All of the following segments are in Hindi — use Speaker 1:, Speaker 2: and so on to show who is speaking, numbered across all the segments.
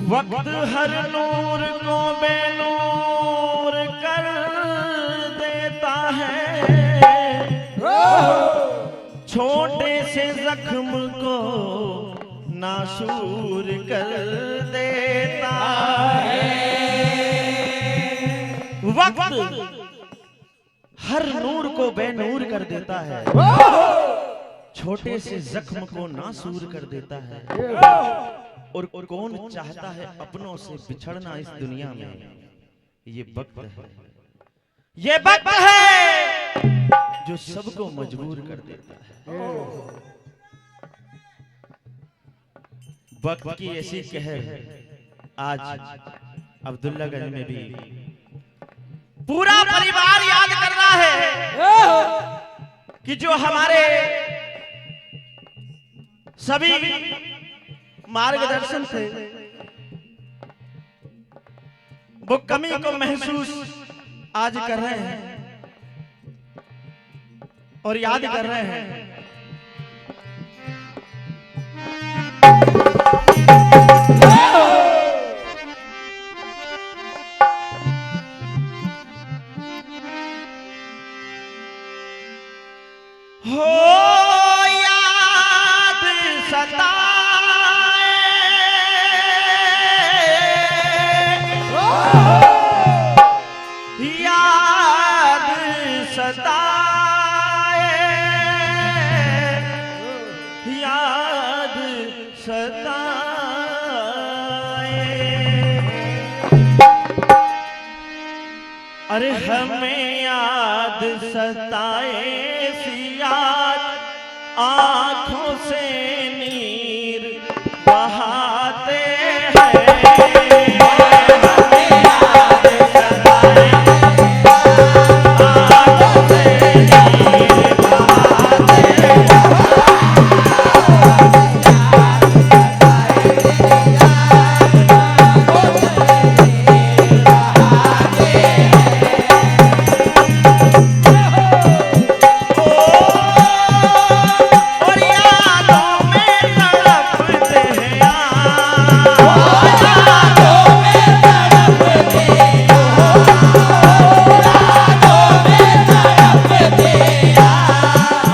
Speaker 1: वक्त हर नूर को बेनूर कर देता है, छोटे से जख्म को नासूर कर देता है। वक्त हर नूर को बेनूर कर देता है, छोटे से जख्म को नासूर कर देता है। और कौन चाहता है अपनों से बिछड़ना इस दुनिया में। ये वक्त है, ये वक्त है जो सबको मजबूर कर देता है। वक्त की ऐसी कहर आज अब्दुल्लागंज में भी पूरा परिवार याद कर रहा है कि जो हमारे सभी मार्गदर्शन थे वो कमी को महसूस आज कर रहे हैं और याद कर रहे हैं। हो याद सताए, याद सताए, याद सताए। अरे हमें याद सताए याद, आंखों से नीर बहाते हैं। हमें याद सताए,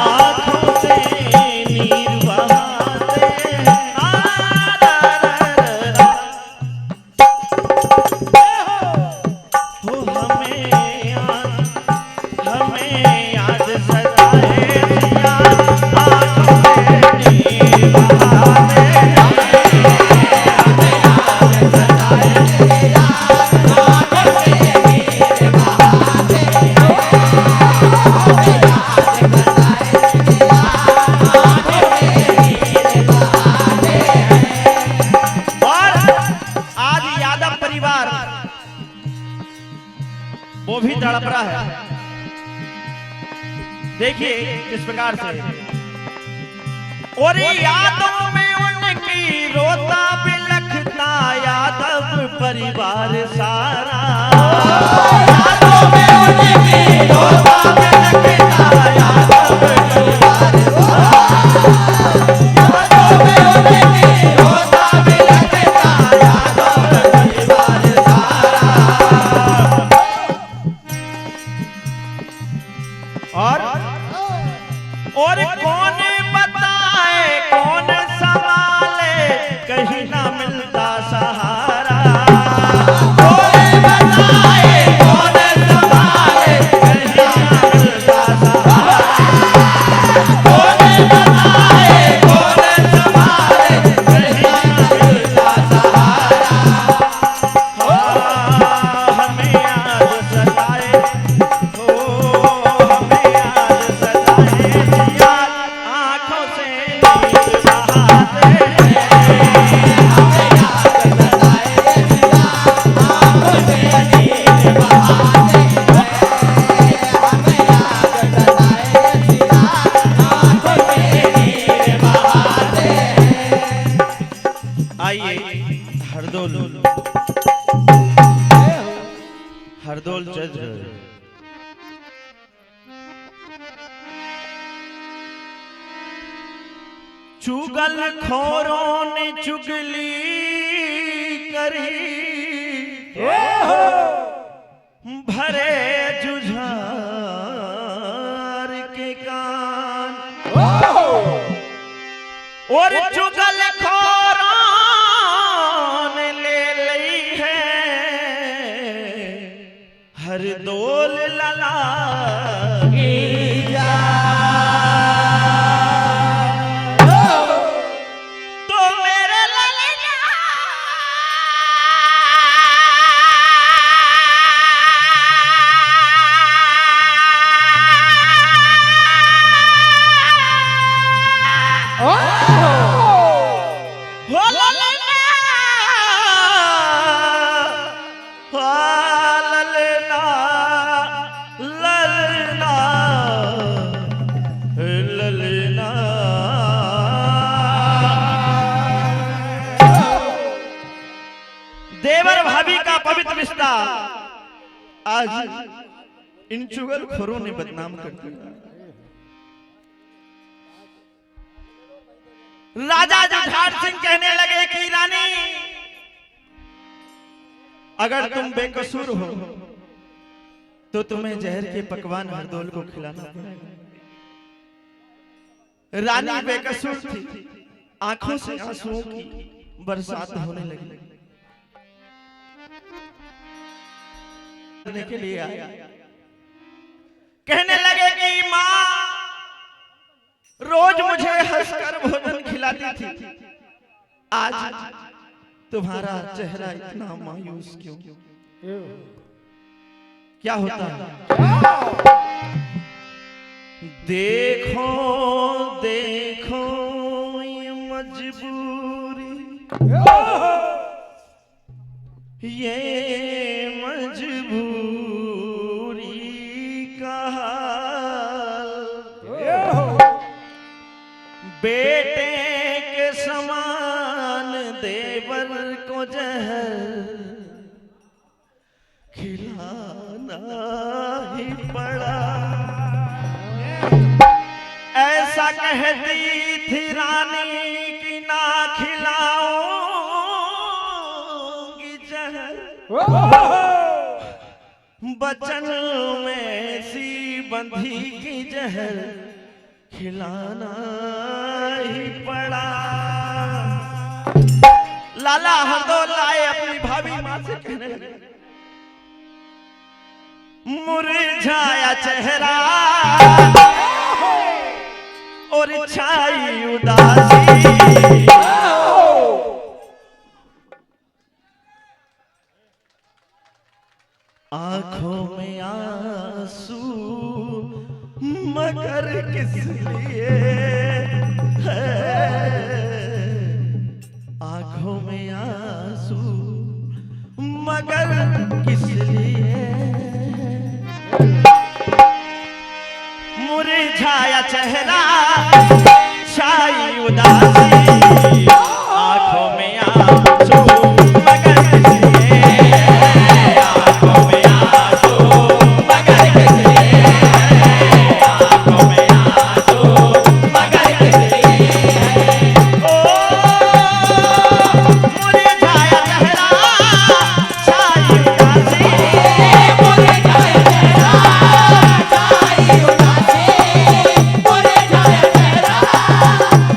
Speaker 1: आंखों से नीर बहाते वो भी तड़प रहा है। देखिए किस प्रकार से। और यादों में उनकी रोता बिलखता यादव परिवार सारा, यादों में उनकी रोता बिलखता यादव परिवार सारा, यादों में उनकी रोता बिलखता यादव परिवार सारा। और कौन बताए कौन संभाले, कहीं ना मिलता सहारा। कौन बताए कौन संभाले, कहीं ना मिलता सहारा। कौन बताए कौन संभाले, कहीं ना मिलता सहारा। हमें याद सताए, हरदोल चंद्र चुगल खोरों ने चुगली करी भरे जुझार के कान और चुगल खोरान ले ली है हर दोल लला की तो मेरे ललना देवर भाभी का पवित्र रिश्ता आज इन चुगलखोरों ने बदनाम कर दिया। राजा जुझार सिंह कहने लगे कि रानी अगर तुम बेकसूर हो तो तुम्हें जहर के पकवान हरदोल को खिलाना पड़ेगा। रानी बेकसूर थी, आंखों से आंसुओं की बरसात होने लगी। के लिए आया, कहने लगे कि माँ रोज मुझे हंसकर भोजन खिलाती थी, आज तुम्हारा चेहरा इतना मायूस क्यों? क्या होता है? देखो देखो ये मजबूरी, ये मजबूरी का हाल, बेटे के समान देवर को जहर खिलाना ही पड़ा। ऐसा कहती थी रानी कि ना खिलाऊंगी जहर, बचन में सी बंधी की जहर खिलाना ही पड़ा। लाला हरदोल आए अपनी भाभी मां से कहने लगे, मुरझाया चेहरा और छाई उदासी, आंखों में आंसू मगर किस लिए है, आंखों में आंसू मगर किस लिए, मुरझाया चेहरा छाई उदासी, आंखों में आंसू मगर किस लिए, आंखों में आंसू मगर किस लिए, आंखों में आंसू मगर किस लिए, ओ मुरझाया चेहरा छाई उदासी, मुरझाया चेहरा छाई उदासी, मुरझाया चेहरा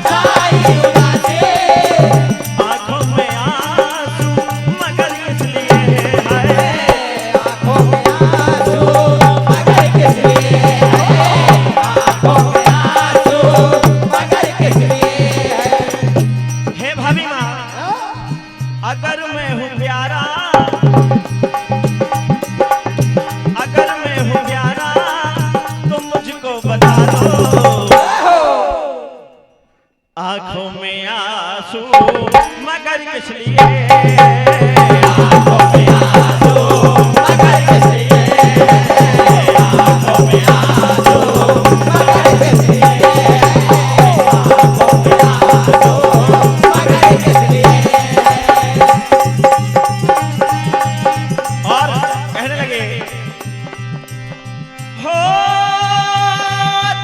Speaker 1: छाई उदासी, आंखों में आंसू मगर किस लिए है, आंखों में आंसू मगर किस लिए है, आंखों में आंसू मगर किस लिए है। हे भाभी माँ, अगर मैं हूँ प्यारा, अगर मैं हूँ प्यारा तो मुझको बता दो, आंखों में आंसू मगर किस लिए, आंखों में आंसू मगर किस लिए, आंखों में आंसू मगर किस लिए, आंखों में आंसू मगर किस लिए। और कहने लगे, हो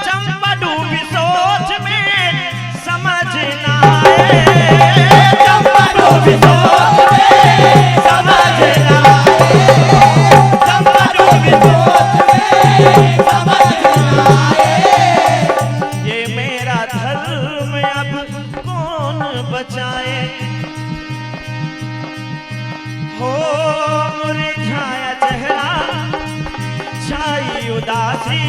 Speaker 1: चंपा डूबी सोच में समझ ना आए, चंपा डूबी सोच में हो मुरझाया चेहरा छाई उदासी,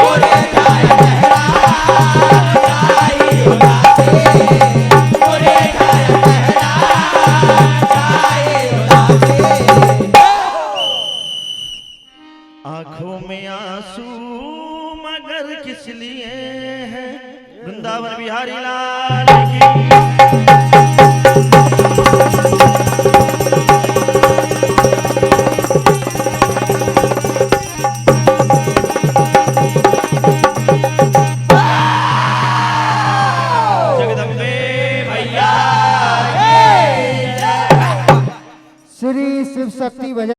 Speaker 1: मुरझाया चेहरा छाई उदासी, मुरझाया चेहरा छाई उदासी। आंखों में आंसू मगर किस लिए है, वृंदावन बिहारी लाल की। जगदम्बे भैया
Speaker 2: श्री शिव शक्ति भजन।